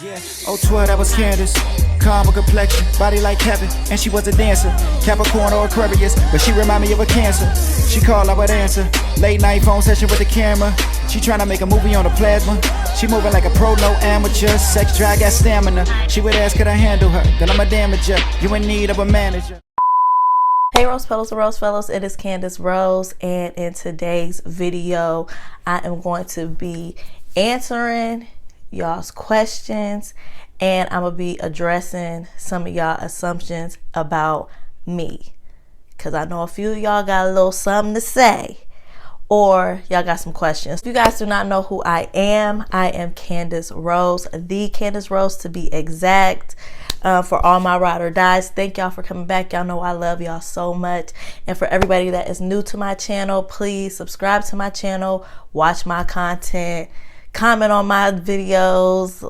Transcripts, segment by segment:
Yeah, oh 12, that was Candace. Calm with complexion, body like heaven, and she was a dancer. Capricorn or Aquarius, but she remind me of a Cancer. She called, I would answer. Late night phone session with the camera. She tryna make a movie on the plasma. She moving like a pro, no amateur. Sex drive, got stamina. She would ask, could I handle her? Then I'm a damager. You in need of a manager. Hey Rose Petals and Rose Fellows, it is Candace Rose, and in today's video I am going to be answering y'all's questions, and I'm gonna be addressing some of y'all assumptions about me, because I know a few of y'all got a little something to say, or y'all got some questions. If you guys do not know who I am Candace Rose, the Candace Rose to be exact. For all my ride or dies, thank y'all for coming back. Y'all know I love y'all so much. And for everybody that is new to my channel, please subscribe to my channel, watch my content, comment on my videos,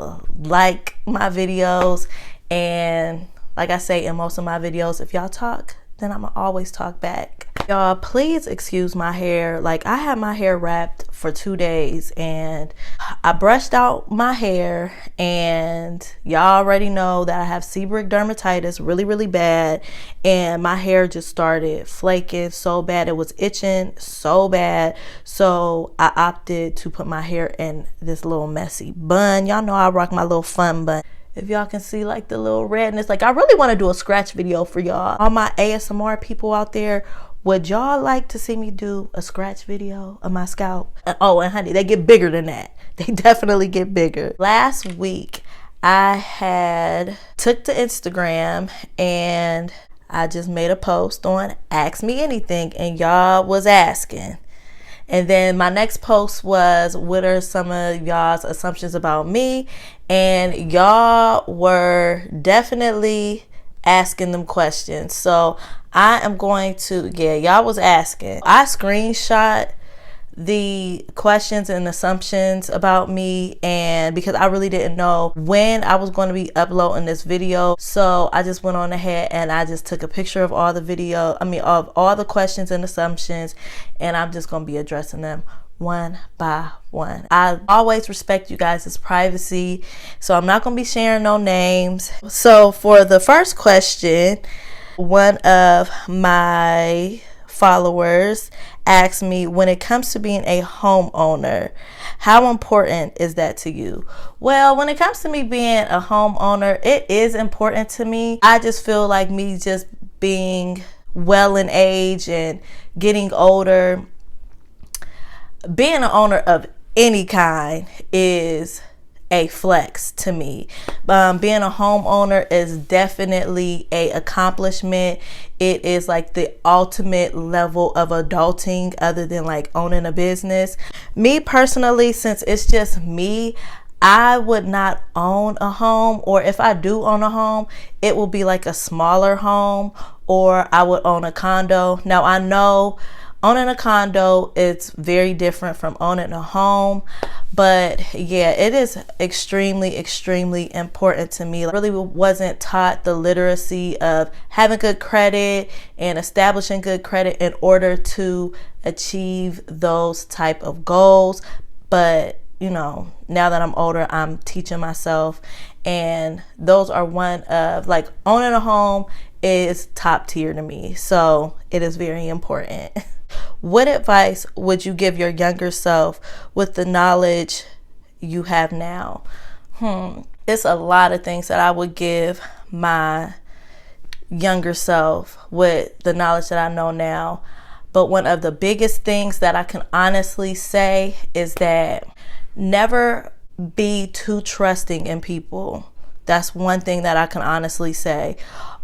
like my videos, and like I say in most of my videos, if y'all talk, then I'm gonna always talk back. Y'all, please excuse my hair. Like, I had my hair wrapped for 2 days and I brushed out my hair, and y'all already know that I have seborrheic dermatitis really bad, and my hair just started flaking so bad. It was itching so bad, so I opted to put my hair in this little messy bun. Y'all know I rock my little fun bun. If y'all can see like the little redness, like I really want to do a scratch video for y'all. All my ASMR people out there, would y'all like to see me do a scratch video of my scalp? Oh, and honey, they get bigger than that. They definitely get bigger. Last week, I took to Instagram and I just made a post on Ask Me Anything, and y'all was asking. And then my next post was, what are some of y'all's assumptions about me? And y'all were definitely asking them questions. So I am going to, y'all was asking. I screenshot the questions and assumptions about me, and because I really didn't know when I was going to be uploading this video, so I just went on ahead and I just took a picture of all the of all the questions and assumptions, and I'm just going to be addressing them one by one. I always respect you guys' privacy, so I'm not going to be sharing no names. So for the first question, one of my followers asked me, when it comes to being a homeowner, how important is that to you? Well, when it comes to me being a homeowner, it is important to me. I just feel like me just being well in age and getting older, being an owner of any kind is a flex to me. Being a homeowner is definitely a accomplishment. It is like the ultimate level of adulting, other than like owning a business. Me personally, since it's just me, I would not own a home, or if I do own a home, it will be like a smaller home, or I would own a condo. Now I know owning a condo is very different from owning a home, but yeah, it is extremely important to me. I really wasn't taught the literacy of having good credit and establishing good credit in order to achieve those type of goals. But you know, now that I'm older, I'm teaching myself, and those are one of, like, owning a home is top tier to me, so it is very important. What advice would you give your younger self with the knowledge you have now? It's a lot of things that I would give my younger self with the knowledge that I know now. But one of the biggest things that I can honestly say is that never be too trusting in people. That's one thing that I can honestly say.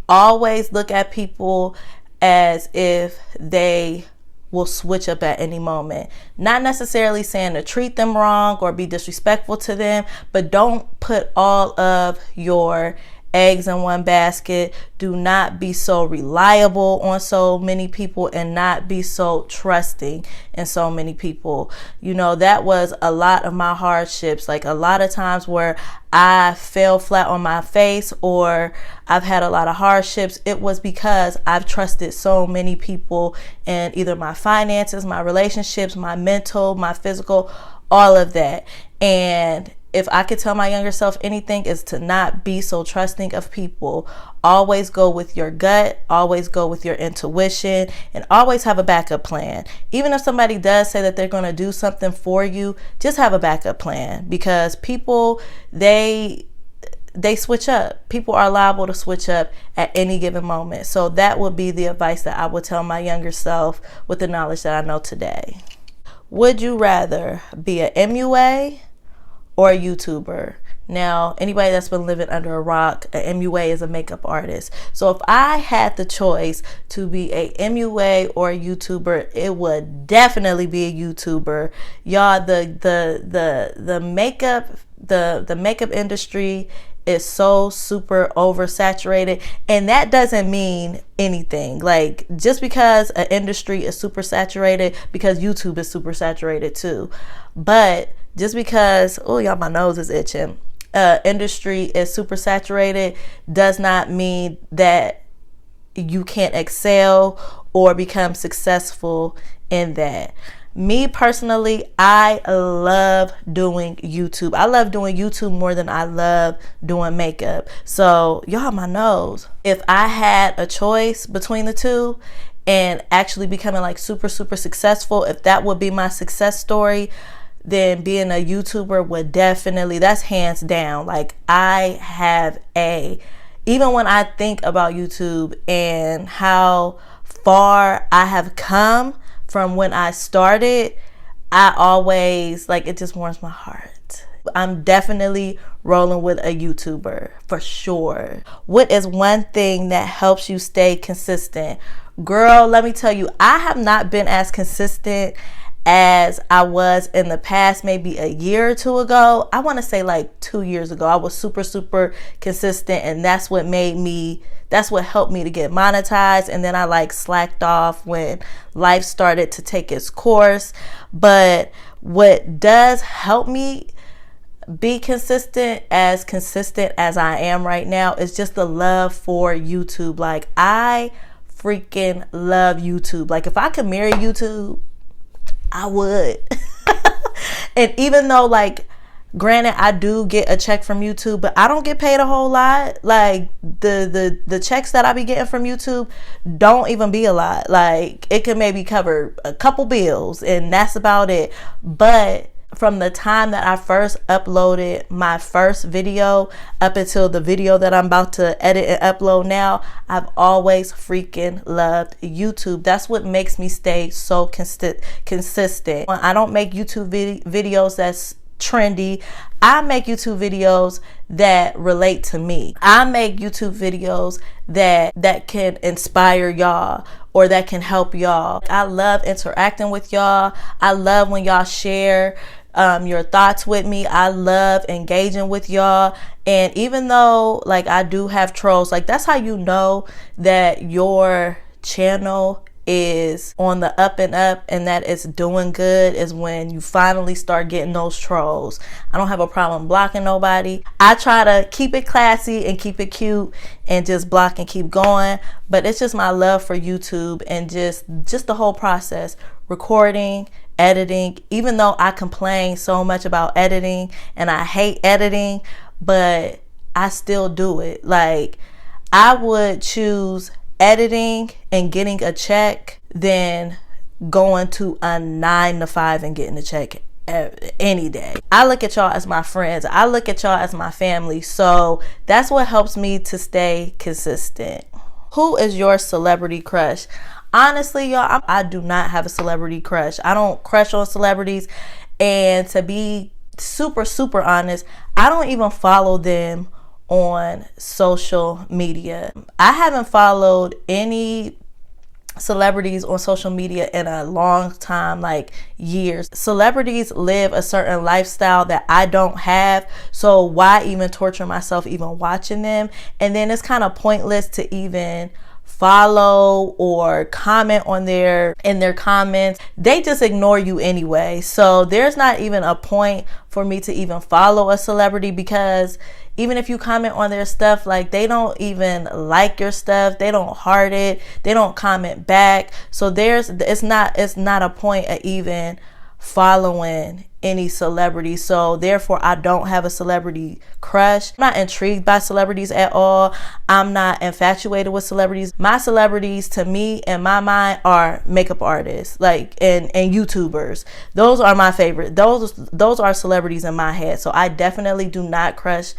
Always look at people as if they will switch up at any moment. Not necessarily saying to treat them wrong or be disrespectful to them, but don't put all of your eggs in one basket. Do not be so reliable on so many people, and not be so trusting in so many people. You know, that was a lot of my hardships. Like, a lot of times where I fell flat on my face, or I've had a lot of hardships, it was because I've trusted so many people in either my finances, my relationships, my mental, my physical, all of that. And if I could tell my younger self anything, is to not be so trusting of people. Always go with your gut, always go with your intuition, and always have a backup plan. Even if somebody does say that they're going to do something for you, just have a backup plan, because people, they switch up. People are liable to switch up at any given moment. So that would be the advice that I would tell my younger self with the knowledge that I know today. Would you rather be an MUA or a YouTuber? Now, anybody that's been living under a rock, an MUA is a makeup artist. So if I had the choice to be a MUA or a YouTuber, it would definitely be a YouTuber. Y'all, the makeup industry is so super oversaturated, and that doesn't mean anything. Like, just because an industry is super saturated, because YouTube is super saturated too, but just because, oh y'all, my nose is itching, industry is super saturated does not mean that you can't excel or become successful in that. Me personally, I love doing YouTube. I love doing YouTube more than I love doing makeup. So y'all, my nose. If I had a choice between the two and actually becoming like super successful, if that would be my success story, then being a YouTuber would definitely, that's hands down. Like, even when I think about YouTube and how far I have come from when I started, I always, like, it just warms my heart. I'm definitely rolling with a YouTuber for sure. What is one thing that helps you stay consistent? Girl, let me tell you, I have not been as consistent as I was in the past, maybe a year or two ago. I want to say like 2 years ago, I was super consistent, and that's what helped me to get monetized. And then I like slacked off when life started to take its course. But what does help me be consistent as I am right now is just the love for YouTube. Like, I freaking love YouTube. Like, if I could marry YouTube, I would. And even though, like, granted, I do get a check from YouTube, but I don't get paid a whole lot. Like, the checks that I be getting from YouTube don't even be a lot. Like, it could maybe cover a couple bills, and that's about it. But from the time that I first uploaded my first video up until the video that I'm about to edit and upload now, I've always freaking loved YouTube. That's what makes me stay so consistent. I don't make YouTube videos that's trendy. I make YouTube videos that relate to me. I make YouTube videos that can inspire y'all or that can help y'all. I love interacting with y'all. I love when y'all share your thoughts with me. I love engaging with y'all. And even though, like, I do have trolls, like, that's how you know that your channel is on the up and up and that it's doing good, is when you finally start getting those trolls. I don't have a problem blocking nobody. I try to keep it classy and keep it cute and just block and keep going. But it's just my love for YouTube and just the whole process, recording, editing. Even though I complain so much about editing and I hate editing, but I still do it. Like, I would choose editing and getting a check than going to a 9 to 5 and getting a check any day. I look at y'all as my friends. I look at y'all as my family. So that's what helps me to stay consistent. Who is your celebrity crush? Honestly, y'all, I do not have a celebrity crush. I don't crush on celebrities. And to be super honest, I don't even follow them on social media. I haven't followed any celebrities on social media in a long time, like years. Celebrities live a certain lifestyle that I don't have, so why even torture myself even watching them? And then it's kind of pointless to even follow or comment on in their comments. They just ignore you anyway. So there's not even a point for me to even follow a celebrity, because even if you comment on their stuff, like, they don't even like your stuff. They don't heart it. They don't comment back. So it's not a point of even following any celebrity, so therefore I don't have a celebrity crush. I'm not intrigued by celebrities at all. I'm not infatuated with celebrities. My celebrities, to me, in my mind, are makeup artists, like, and YouTubers. Those are my favorite. Those are celebrities in my head. So I definitely do not crush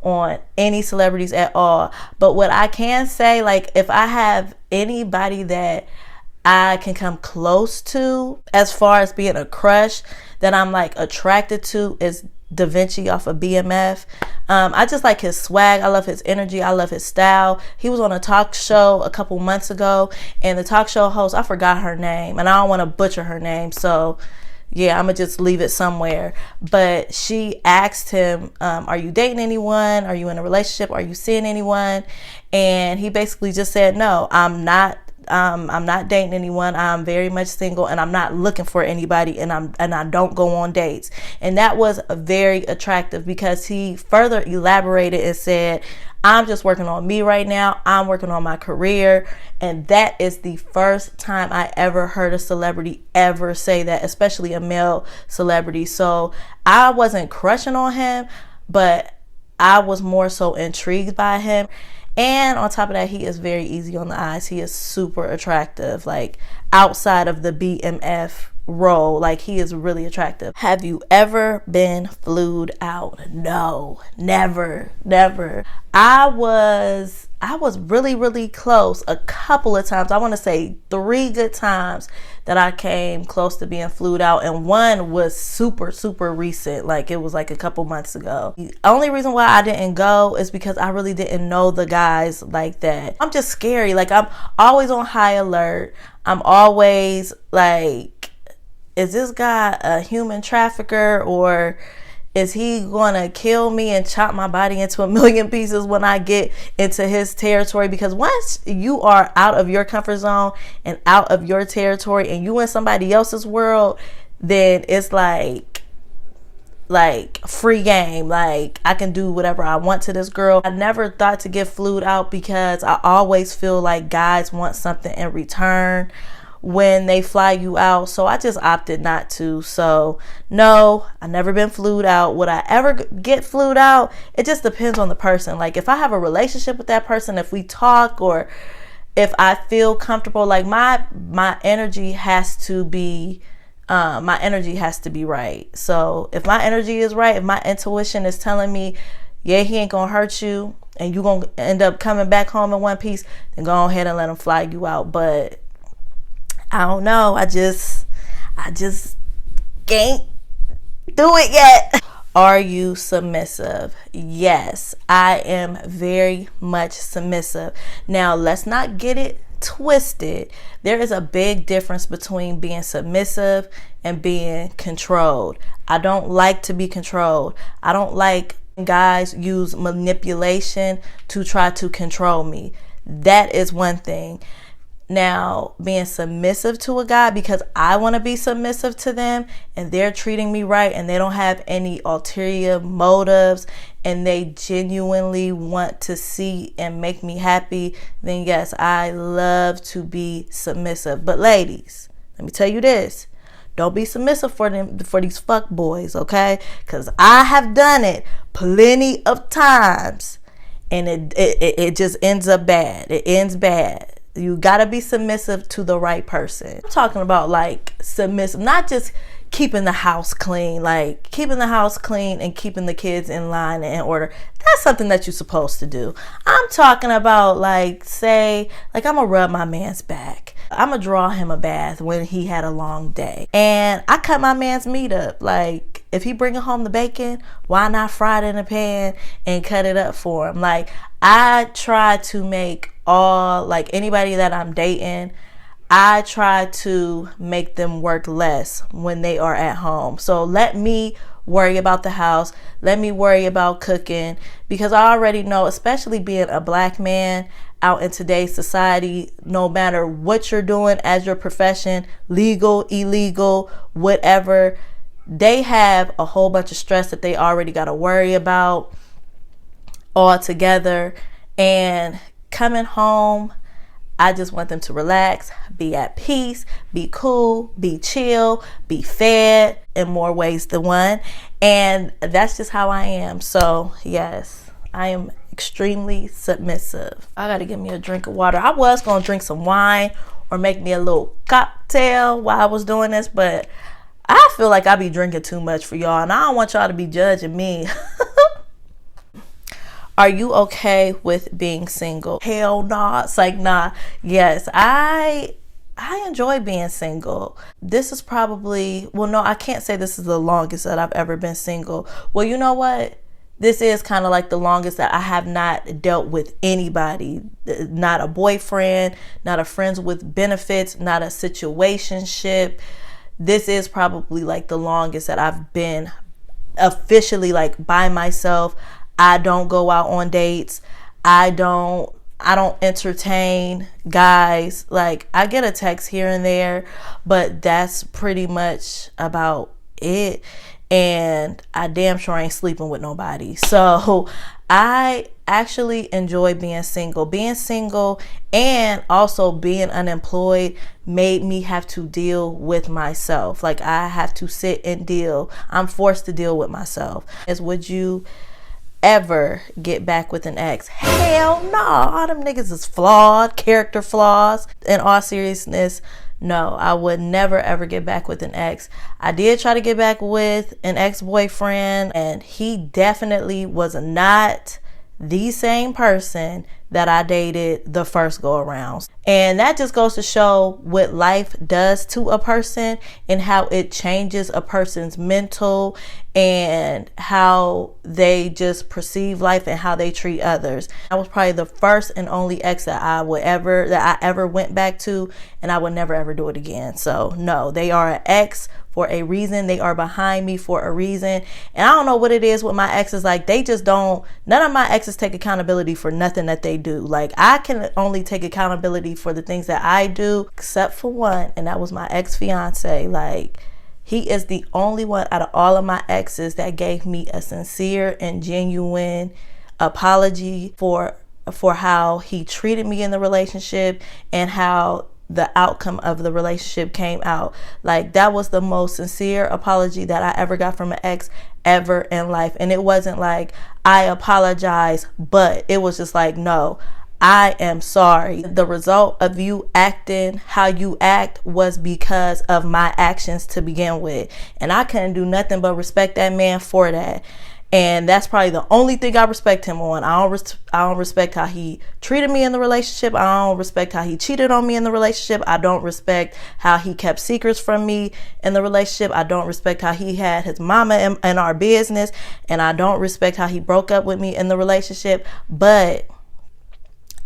on any celebrities at all. But what I can say, like, if I have anybody that I can come close to as far as being a crush that I'm like attracted to, is Da Vinci off of BMF. I just like his swag. I love his energy. I love his style. He was on a talk show a couple months ago, and the talk show host, I forgot her name, and I don't want to butcher her name, so yeah, I'm gonna just leave it somewhere. But she asked him, are you dating anyone? Are you in a relationship? Are you seeing anyone? And he basically just said, no, I'm not dating anyone. I'm very much single, and I'm not looking for anybody, and I don't go on dates. And that was very attractive, because he further elaborated and said, I'm just working on me right now. I'm working on my career. And that is the first time I ever heard a celebrity ever say that, especially a male celebrity. So I wasn't crushing on him, but I was more so intrigued by him. And on top of that, he is very easy on the eyes. He is super attractive, like outside of the BMF role. Like, he is really attractive. Have you ever been flued out? No, never. I was really, really close a couple of times. I want to say 3 good times that I came close to being flued out, and one was super, super recent. Like, it was like a couple months ago. The only reason why I didn't go is because I really didn't know the guys like that. I'm just scary. Like, I'm always on high alert. I'm always like, is this guy a human trafficker, or is he gonna kill me and chop my body into a million pieces when I get into his territory? Because once you are out of your comfort zone and out of your territory, and you in somebody else's world, then it's like free game. Like, I can do whatever I want to this girl. I never thought to get flued out, because I always feel like guys want something in return when they fly you out. So I just opted not to. So no, I've never been flued out. Would I ever get flued out? It just depends on the person. Like, if I have a relationship with that person, if we talk, or if I feel comfortable, like my energy has to be right. So if my energy is right, if my intuition is telling me, yeah, he ain't gonna hurt you and you gonna end up coming back home in one piece, then go ahead and let him fly you out. But I don't know. I just can't do it yet. Are you submissive? Yes, I am very much submissive. Now, let's not get it twisted. There is a big difference between being submissive and being controlled. I don't like to be controlled. I don't like guys use manipulation to try to control me. That is one thing. Now, being submissive to a guy because I want to be submissive to them, and they're treating me right, and they don't have any ulterior motives, and they genuinely want to see and make me happy, then yes, I love to be submissive. But ladies, let me tell you this. Don't be submissive for these fuck boys, okay? Because I have done it plenty of times, and it just ends up bad. It ends bad. You gotta be submissive to the right person. I'm talking about like submissive, not just keeping the house clean, like keeping the house clean and keeping the kids in line and in order. That's something that you're supposed to do. I'm talking about like, say, like I'm gonna rub my man's back. I'm gonna draw him a bath when he had a long day. And I cut my man's meat up. Like, if he bringing home the bacon, why not fry it in a pan and cut it up for him? Like, I try to make like anybody that I'm dating, I try to make them work less when they are at home. So let me worry about the house. Let me worry about cooking, because I already know, especially being a black man out in today's society, no matter what you're doing as your profession, legal, illegal, whatever, they have a whole bunch of stress that they already got to worry about all together. And coming home I just want them to relax, be at peace, be cool, be chill, be fed in more ways than one. And that's just how I am. So yes, I am extremely submissive. I gotta get me a drink of water. I was gonna drink some wine or make me a little cocktail while I was doing this, but I feel like I be drinking too much for y'all, and I don't want y'all to be judging me. Are you okay with being single? Hell nah. It's like, nah. Yes, I enjoy being single. This is probably, well, no, I can't say this is the longest that I've ever been single. Well, you know what? This is kind of like the longest that I have not dealt with anybody. Not a boyfriend, not a friends with benefits, not a situationship. This is probably like the longest that I've been officially like by myself. I don't go out on dates. I don't entertain guys. Like, I get a text here and there, but that's pretty much about it. And I damn sure ain't sleeping with nobody. So I actually enjoy being single. Being single and also being unemployed made me have to deal with myself. Like, I have to sit and deal. I'm forced to deal with myself. Would you ever get back with an ex? Hell no. All them niggas is flawed, character flaws. In all seriousness, no, I would never ever get back with an ex. I did try to get back with an ex-boyfriend, and he definitely was not the same person that I dated the first go around. And that just goes to show what life does to a person and how it changes a person's mental and how they just perceive life and how they treat others. I was probably the first and only ex that I ever went back to, and I would never ever do it again. So no, they are an ex for a reason. They are behind me for a reason. And I don't know what it is with my exes. Like, they just don't, none of my exes take accountability for nothing that they do. Like, I can only take accountability for the things that I do, except for one, and that was my ex-fiance. Like, he is the only one out of all of my exes that gave me a sincere and genuine apology for how he treated me in the relationship and how the outcome of the relationship came out. Like, that was the most sincere apology that I ever got from an ex ever in life. And it wasn't like, I apologize, but it was just like, no, I am sorry. The result of you acting how you act was because of my actions to begin with. And I couldn't do nothing but respect that man for that. And that's probably the only thing I respect him on. I don't respect how he treated me in the relationship. I don't respect how he cheated on me in the relationship. I don't respect how he kept secrets from me in the relationship. I don't respect how he had his mama in our business. And I don't respect how he broke up with me in the relationship. But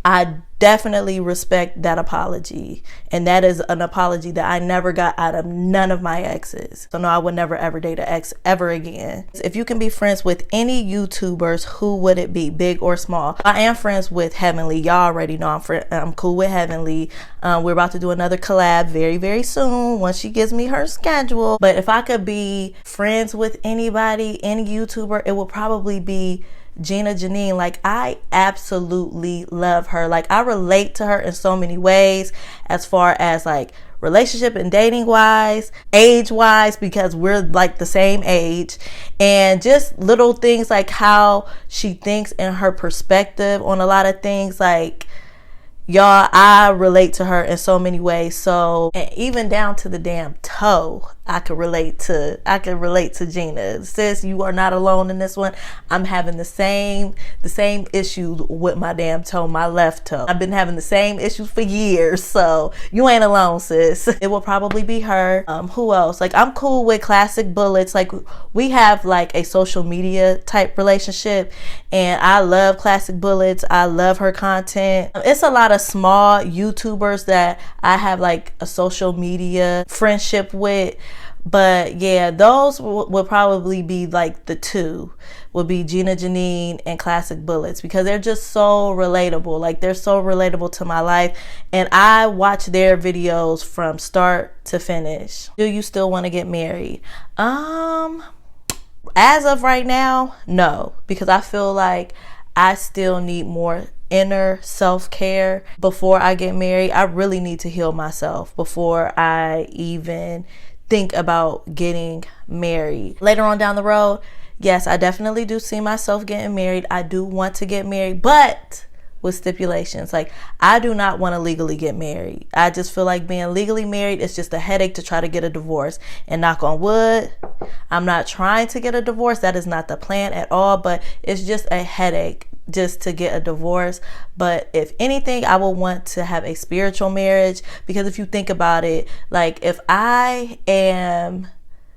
I definitely respect that apology. And that is an apology that I never got out of none of my exes. So no, I would never ever date an ex ever again. If you can be friends with any YouTubers, who would it be, big or small? I am friends with Heavenly. Y'all already know I'm cool with Heavenly. We're about to do another collab very, very soon once she gives me her schedule. But if I could be friends with anybody, any YouTuber, it would probably be Gina Janine. Like, I absolutely love her. Like, I relate to her in so many ways, as far as like relationship and dating wise, age wise, because we're like the same age, and just little things like how she thinks and her perspective on a lot of things. Like, y'all, I relate to her in so many ways. So, and even down to the damn toe, I could relate to Gina. Sis, you are not alone in this one. I'm having the same issues with my damn toe, my left toe. I've been having the same issues for years, so you ain't alone, sis. It will probably be her. Who else? Like, I'm cool with Classic Bullets. Like, we have like a social media type relationship, and I love Classic Bullets. I love her content. It's a lot of small YouTubers that I have like a social media friendship with. But yeah, those would probably be like the two, would be Gina Janine and Classic Bullets, because they're just so relatable. Like, they're so relatable to my life, and I watch their videos from start to finish. Do you still want to get married? As of right now, no, because I feel like I still need more inner self-care before I get married. I really need to heal myself before I even think about getting married. Later on down the road, yes, I definitely do see myself getting married. I do want to get married, but with stipulations. Like, I do not want to legally get married. I just feel like being legally married is just a headache to try to get a divorce. And knock on wood, I'm not trying to get a divorce. That is not the plan at all, but it's just a headache just to get a divorce. But if anything, I will want to have a spiritual marriage, because if you think about it, like, if I am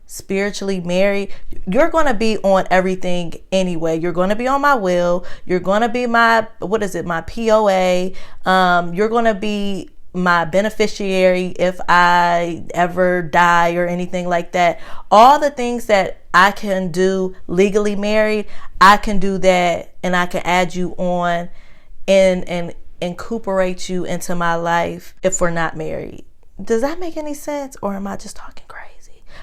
spiritually married, you're going to be on everything anyway. You're going to be on my will. You're going to be my, my POA. You're going to be my beneficiary if I ever die or anything like that. All the things that I can do legally married, I can do that, and I can add you on and incorporate you into my life if we're not married. Does that make any sense, or am I just talking crazy?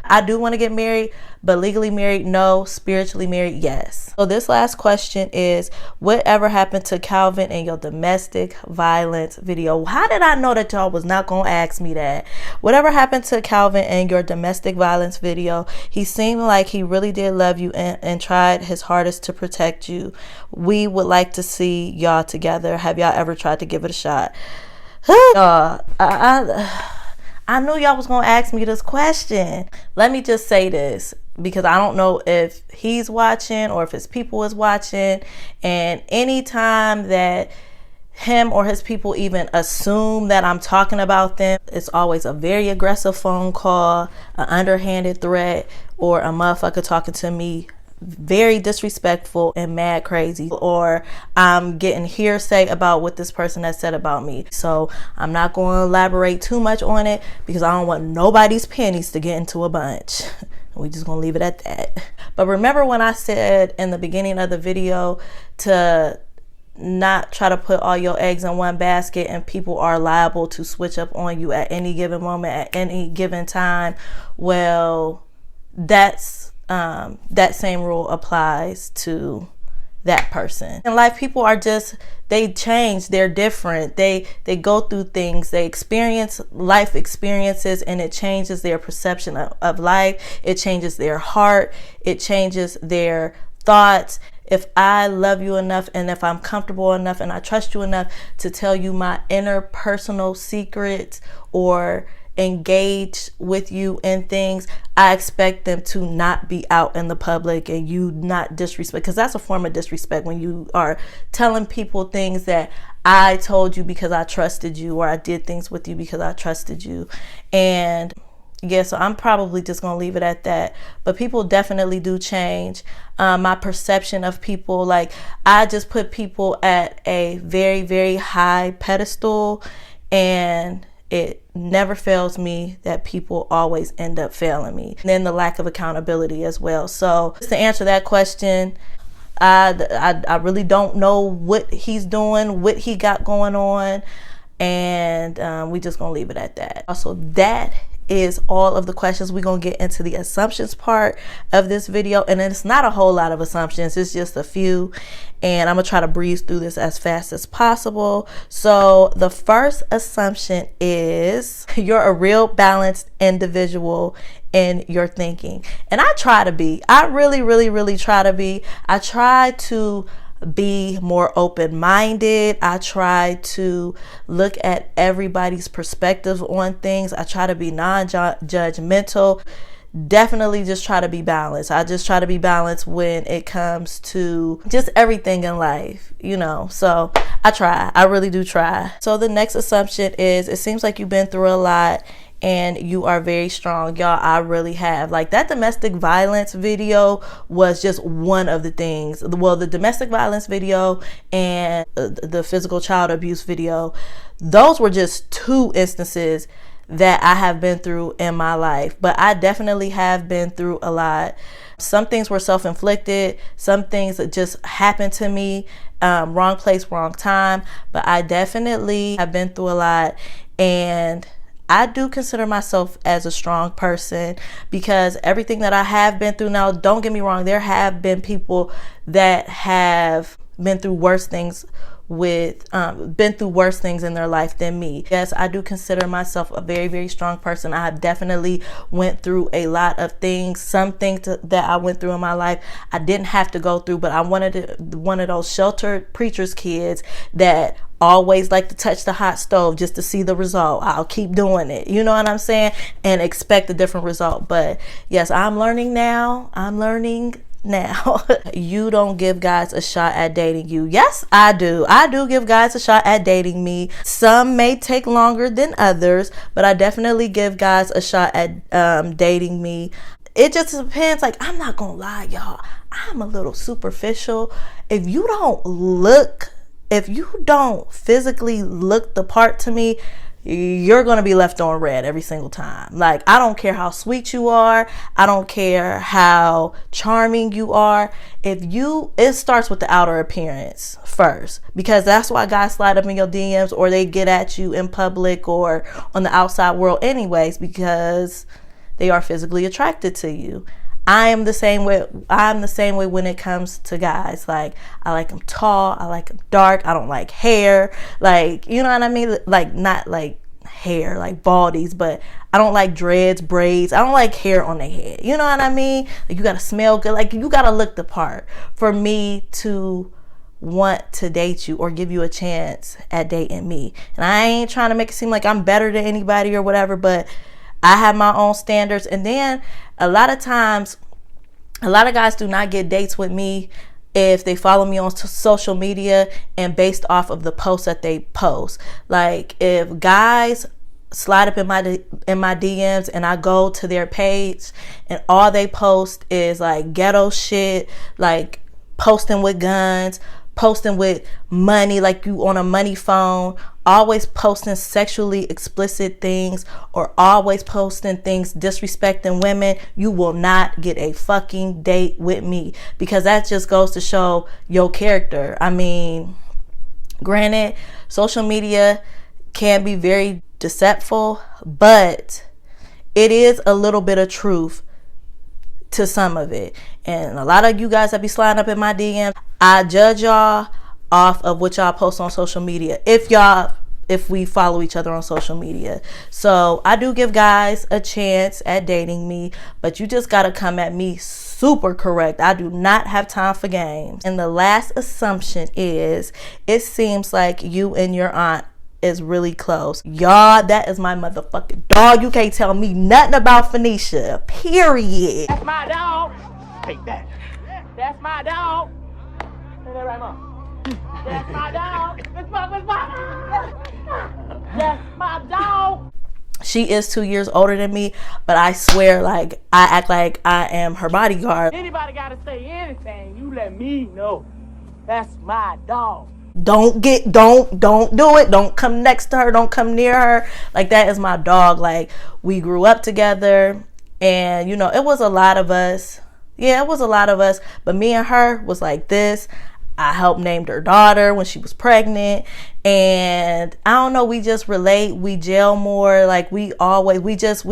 I do want to get married, but legally married, no. Spiritually married, yes. So this last question is, whatever happened to Calvin in your domestic violence video? How did I know that y'all was not going to ask me that? Whatever happened to Calvin in your domestic violence video? He seemed like he really did love you and tried his hardest to protect you. We would like to see y'all together. Have y'all ever tried to give it a shot? I knew y'all was going to ask me this question. Let me just say this, because I don't know if he's watching or if his people is watching. And anytime that him or his people even assume that I'm talking about them, it's always a very aggressive phone call, an underhanded threat, or a motherfucker talking to me very disrespectful and mad crazy, or I'm getting hearsay about what this person has said about me. So I'm not going to elaborate too much on it, because I don't want nobody's panties to get into a bunch. We just gonna leave it at that. But remember when I said in the beginning of the video to not try to put all your eggs in one basket, and people are liable to switch up on you at any given moment, at any given time? Well, that same rule applies to that person. In life, people are just, they change, they're different, they go through things, they experience life experiences, and it changes their perception of life. It changes their heart, it changes their thoughts. If I love you enough, and if I'm comfortable enough, and I trust you enough to tell you my inner personal secrets, or engage with you in things, I expect them to not be out in the public and you not disrespect, because that's a form of disrespect when you are telling people things that I told you because I trusted you, or I did things with you because I trusted you. And yeah, so I'm probably just gonna leave it at that. But people definitely do change. My perception of people, like, I just put people at a very, very high pedestal, and it never fails me that people always end up failing me. And then the lack of accountability as well. So just to answer that question, I really don't know what he's doing, what he got going on, and we just gonna leave it at that. Also, that is all of the questions. We're gonna get into the assumptions part of this video, and it's not a whole lot of assumptions, it's just a few, and I'm gonna try to breeze through this as fast as possible. So the first assumption is you're a real balanced individual in your thinking. And I try to be. I really try to be. I try to be more open-minded. I try to look at everybody's perspective on things. I try to be non-judgmental. Definitely just try to be balanced. I just try to be balanced when it comes to just everything in life, you know. So I really do try. So the next assumption is, it seems like you've been through a lot and you are very strong. Y'all, I really have. Like, that domestic violence video was just one of the things. Well, the domestic violence video and the physical child abuse video, those were just two instances that I have been through in my life. But I definitely have been through a lot. Some things were self-inflicted. Some things that just happened to me. Wrong place, wrong time. But I definitely have been through a lot. And I do consider myself as a strong person, because everything that I have been through, now, don't get me wrong, there have been people that have been through worse things with been through worse things in their life than me. Yes, I do consider myself a very, very strong person. I have definitely went through a lot of things. Some things that I went through in my life I didn't have to go through, but I wanted one of those sheltered preacher's kids that always like to touch the hot stove just to see the result. I'll keep doing it, you know what I'm saying, and expect a different result. But yes, I'm learning now. You don't give guys a shot at dating you. Yes, I do give guys a shot at dating me. Some may take longer than others, but I definitely give guys a shot at dating me. It just depends. Like, I'm not gonna lie, y'all, I'm a little superficial. If you don't physically look the part to me, you're going to be left on red every single time. Like, I don't care how sweet you are. I don't care how charming you are. It starts with the outer appearance first, because that's why guys slide up in your DMs or they get at you in public or on the outside world anyways, because they are physically attracted to you. I'm the same way when it comes to guys. Like, I like them tall, I like them dark, I don't like hair, like, you know what I mean? Like, not like hair, like baldies, but I don't like dreads, braids, I don't like hair on their head, you know what I mean? Like, you gotta smell good, like, you gotta look the part for me to want to date you or give you a chance at dating me. And I ain't trying to make it seem like I'm better than anybody or whatever, but I have my own standards. And then a lot of times, a lot of guys do not get dates with me if they follow me on social media and based off of the posts that they post. Like, if guys slide up in my DMs and I go to their page and all they post is like ghetto shit, like posting with guns, posting with money, like you on a money phone, always posting sexually explicit things, or always posting things disrespecting women, you will not get a fucking date with me, because that just goes to show your character. I mean, granted, social media can be very deceitful, but it is a little bit of truth to some of it. And a lot of you guys that be sliding up in my DM, I judge y'all off of what y'all post on social media, if we follow each other on social media. So I do give guys a chance at dating me, but you just gotta come at me super correct. I do not have time for games. And the last assumption is, it seems like you and your aunt is really close. Y'all, that is my motherfucking dog. You can't tell me nothing about Phoenicia, period. That's my dog. Take that. That's my dog. Say that right, Mom. That's my dog. It's my That's my dog. She is 2 years older than me, but I swear, like, I act like I am her bodyguard. Anybody gotta say anything, you let me know. That's my dog. Don't do it. Don't come next to her. Don't come near her. Like, that is my dog. Like, we grew up together, and you know, it was a lot of us. Yeah, it was a lot of us, but me and her was like this. I helped named her daughter when she was pregnant, and I don't know, we just relate, we gel more. Like, we always just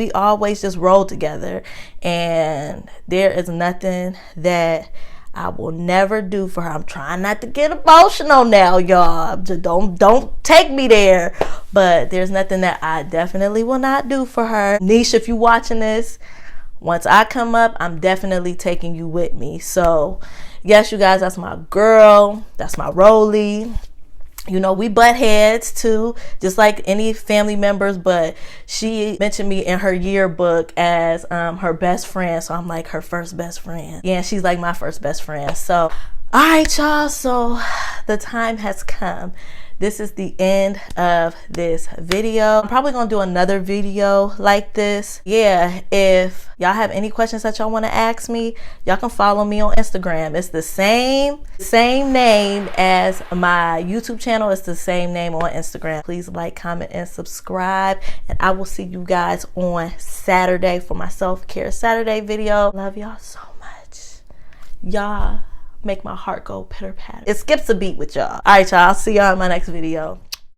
roll together, and there is nothing that I will never do for her. I'm trying not to get emotional now, y'all. Just don't take me there. But there's nothing that I definitely will not do for her. Nisha, if you watching this, once I come up, I'm definitely taking you with me. So yes, you guys, that's my girl. That's my Rolly. You know, we butt heads too, just like any family members, but she mentioned me in her yearbook as her best friend. So I'm like her first best friend. Yeah, she's like my first best friend. So, all right, y'all. So the time has come. This is the end of this video. I'm probably gonna do another video like this. Yeah, if y'all have any questions that y'all wanna ask me, y'all can follow me on Instagram. It's the same name as my YouTube channel. It's the same name on Instagram. Please like, comment, and subscribe. And I will see you guys on Saturday for my self-care Saturday video. Love y'all so much. Y'all make my heart go pitter patter. It skips a beat with y'all. All right, y'all. I'll see y'all in my next video.